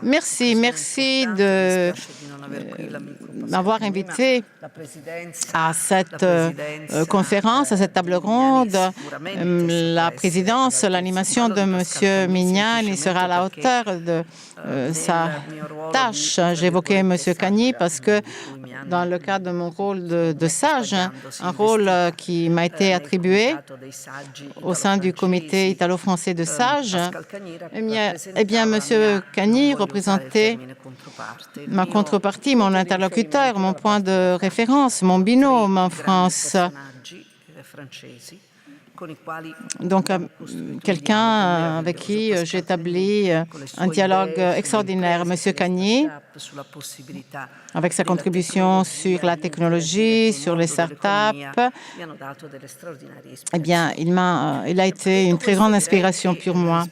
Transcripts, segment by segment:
Merci de m'avoir invité à cette conférence, à cette table ronde. La présidence, l'animation de M. Mignani sera à la hauteur de sa tâche. J'évoquais M. Cagni parce que dans le cadre de mon rôle de sage, un rôle qui m'a été attribué au sein du comité italo-français de sages, eh bien, M. Cagni représentait ma contrepartie, mon interlocuteur, mon point de référence, mon binôme en France. Donc, quelqu'un avec qui j'établis un dialogue extraordinaire. Monsieur Cagni, avec sa contribution sur la technologie, sur les startups, eh bien, il a été une très grande inspiration pour moi.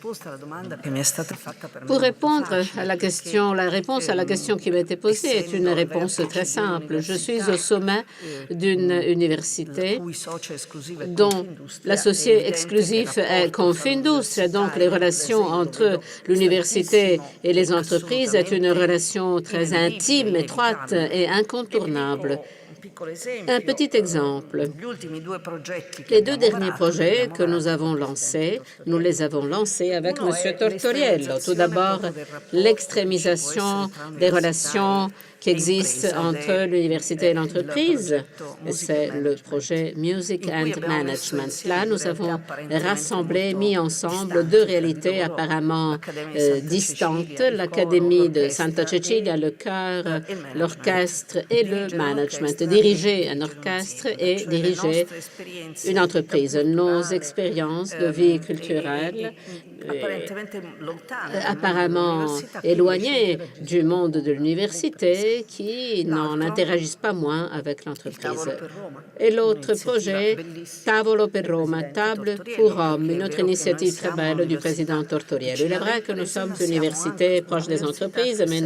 Pour répondre à la réponse à la question qui m'a été posée est une réponse très simple. Je suis au sommet d'une université dont l'associé exclusif est Confindustria, donc les relations entre l'université et les entreprises est une relation très intime, étroite et incontournable. Un petit exemple. Les deux derniers projets que nous avons lancés, nous les avons lancés avec M. Tortoriello. Tout d'abord, l'extrémisation des relations qui existent entre l'université et l'entreprise. C'est le projet Music and Management. Là, nous avons rassemblé, mis ensemble deux réalités apparemment distantes, l'Académie de Santa Cecilia, le chœur, l'orchestre et le management. Diriger un orchestre et diriger une entreprise. Nos expériences de vie culturelle apparemment éloignées du monde de l'université qui n'en interagissent pas moins avec l'entreprise. Et l'autre projet, Tavolo per Roma, Table pour Rome, une autre initiative très belle du président Tortoriello. Il est vrai que nous sommes une université proche des entreprises, mais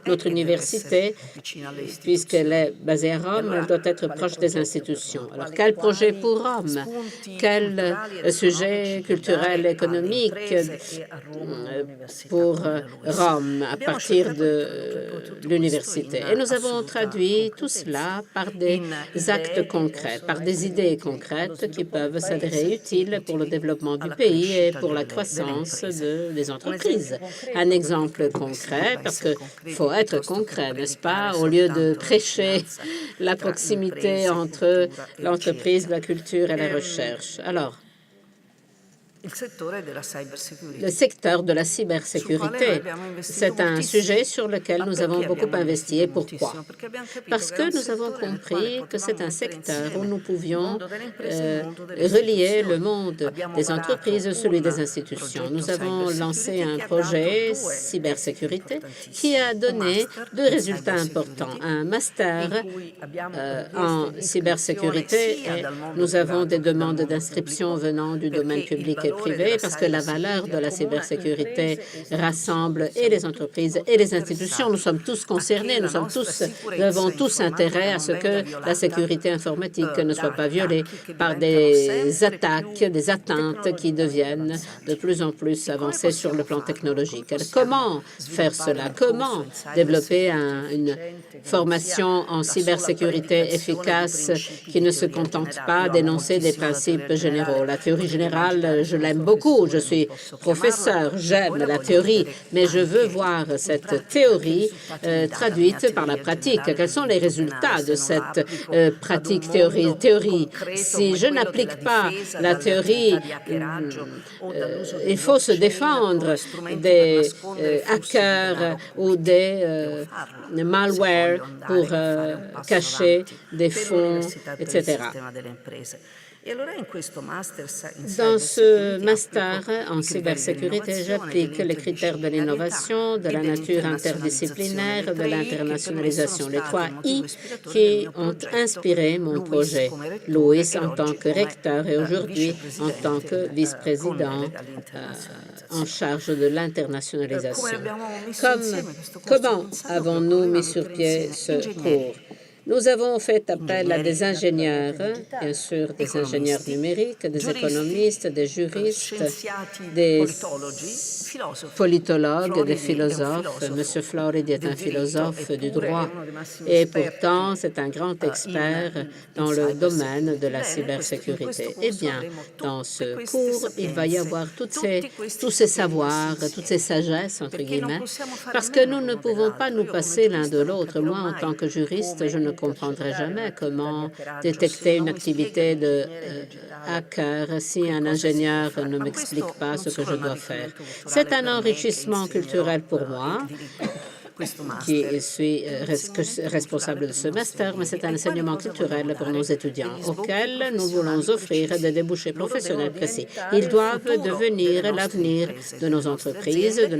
notre université, puisqu'elle est basée à Rome, elle doit être proche des institutions. Alors, quel projet pour Rome? Quel sujet culturel, économique pour Rome à partir de l'université? Et nous avons traduit tout cela par des actes concrets, par des idées concrètes qui peuvent s'avérer utiles pour le développement du pays et pour la croissance des entreprises. Un exemple concret, parce qu'il faut être concret, n'est-ce pas, au lieu de prêcher la proximité entre l'entreprise, la culture et la recherche. Alors, le secteur de la cybersécurité, c'est un sujet sur lequel nous avons beaucoup investi. Et pourquoi? Parce que nous avons compris que c'est un secteur où nous pouvions relier le monde des entreprises, celui des institutions. Nous avons lancé un projet cybersécurité qui a donné deux résultats importants. Un master en cybersécurité et nous avons des demandes d'inscription venant du domaine public et privé parce que la valeur de la cybersécurité rassemble et les entreprises et les institutions. Nous sommes tous concernés, nous avons tous intérêt à ce que la sécurité informatique ne soit pas violée par des attaques, des atteintes qui deviennent de plus en plus avancées sur le plan technologique. Alors, comment faire cela? Comment développer une formation en cybersécurité efficace qui ne se contente pas d'énoncer des principes généraux? La théorie générale, je l'aime beaucoup. Je suis professeur, j'aime la théorie, mais je veux voir cette théorie traduite par la pratique. Quels sont les résultats de cette pratique théorie? Si je n'applique pas la théorie, il faut se défendre des hackers ou des malware pour cacher des fonds, etc. Dans ce master en cybersécurité, j'applique les critères de l'innovation, de la nature interdisciplinaire, de l'internationalisation, les 3 I qui ont inspiré mon projet. Louis en tant que recteur et aujourd'hui en tant que vice-président en charge de l'internationalisation. Comment avons-nous mis sur pied ce cours? Nous avons fait appel à des ingénieurs, bien sûr des ingénieurs numériques, des économistes, des juristes, des politologues, des philosophes. M. Floridi est un philosophe du droit et pourtant c'est un grand expert dans le domaine de la cybersécurité. Eh bien, dans ce cours, il va y avoir tous ces savoirs, toutes ces sagesses, entre guillemets, parce que nous ne pouvons pas nous passer l'un de l'autre. Moi, en tant que juriste, je ne comprendrai jamais comment détecter une activité de hacker si un ingénieur ne m'explique pas ce que je dois faire. C'est un enrichissement culturel pour moi, qui suis responsable de ce master, mais c'est un enseignement culturel pour nos étudiants auxquels nous voulons offrir des débouchés professionnels précis. Ils doivent devenir l'avenir de nos entreprises, de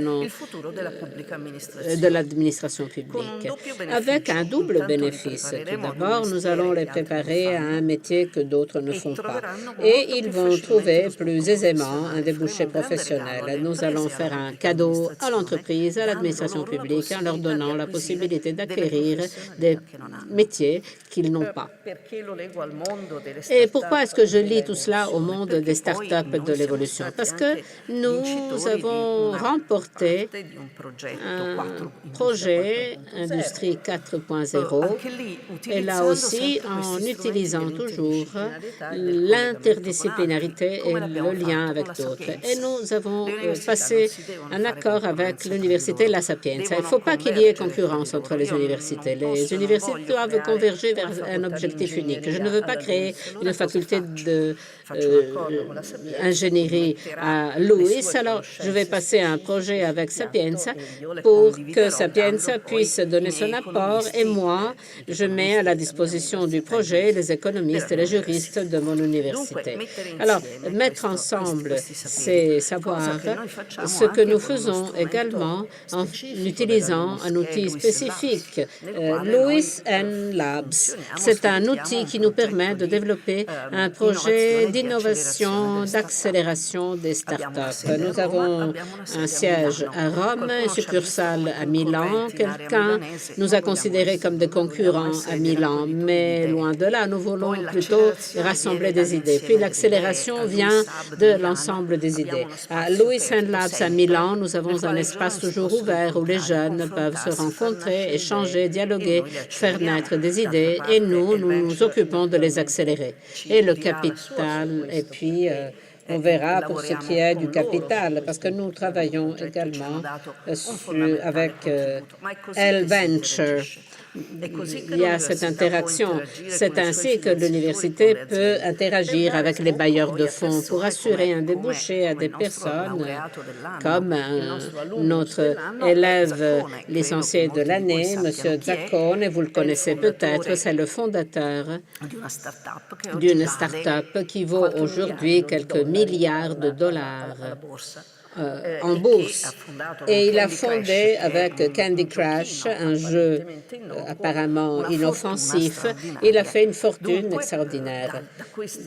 l'administration publique, avec un double bénéfice. Tout d'abord, nous allons les préparer à un métier que d'autres ne font pas, et ils vont trouver plus aisément un débouché professionnel. Nous allons faire un cadeau à l'entreprise, à l'administration publique, en leur donnant la possibilité d'acquérir des métiers qu'ils n'ont pas. Et pourquoi est-ce que je lis tout cela au monde des startups de l'évolution? Parce que nous avons remporté un projet Industrie 4.0 et là aussi en utilisant toujours l'interdisciplinarité et le lien avec d'autres. Et nous avons passé un accord avec l'Université La Sapienza. Il ne faut pas qu'il y ait concurrence entre les universités. Les universités doivent converger vers un objectif unique. Je ne veux pas créer une faculté d'ingénierie à Louis, alors je vais passer un projet avec Sapienza pour que Sapienza puisse donner son apport et moi, je mets à la disposition du projet les économistes et les juristes de mon université. Alors, mettre ensemble ces savoirs, ce que nous faisons également en utilisant un outil spécifique, Lewis & Labs. C'est un outil qui nous permet de développer un projet d'innovation, d'accélération des startups. Nous avons un siège à Rome, une succursale à Milan. Quelqu'un nous a considérés comme des concurrents à Milan, mais loin de là, nous voulons plutôt rassembler des idées. Puis l'accélération vient de l'ensemble des idées. À Lewis & Labs à Milan, nous avons un espace toujours ouvert où les jeunes peuvent se rencontrer, échanger, dialoguer, faire naître des idées et nous nous occupons de les accélérer. Et le capital, et puis on verra pour ce qui est du capital, parce que nous travaillons également avec L-Venture. Il y a cette interaction. C'est ainsi que l'université peut interagir avec les bailleurs de fonds pour assurer un débouché à des personnes comme notre élève licencié de l'année, M. Zaccone, vous le connaissez peut-être, c'est le fondateur d'une start-up qui vaut aujourd'hui quelques milliards de dollars en bourse. Et il a fondé avec Candy Crush, un jeu apparemment inoffensif, il a fait une fortune extraordinaire.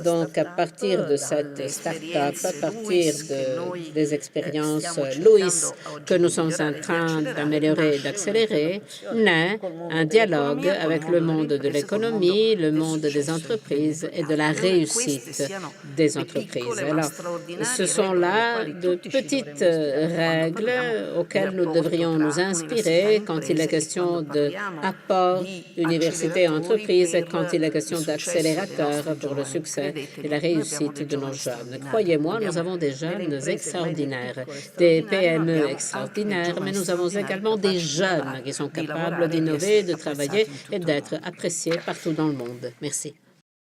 Donc, à partir de cette start-up, à partir des expériences Louis que nous sommes en train d'améliorer et d'accélérer, naît un dialogue avec le monde de l'économie, le monde des entreprises et de la réussite des entreprises. Alors, ce sont là de petites règles auxquelles nous devrions nous inspirer quand il est question d'apport université-entreprise et quand il est question d'accélérateur pour le succès et la réussite de nos jeunes. Croyez-moi, nous avons des jeunes extraordinaires, des PME extraordinaires, mais nous avons également des jeunes qui sont capables d'innover, de travailler et d'être appréciés partout dans le monde. Merci.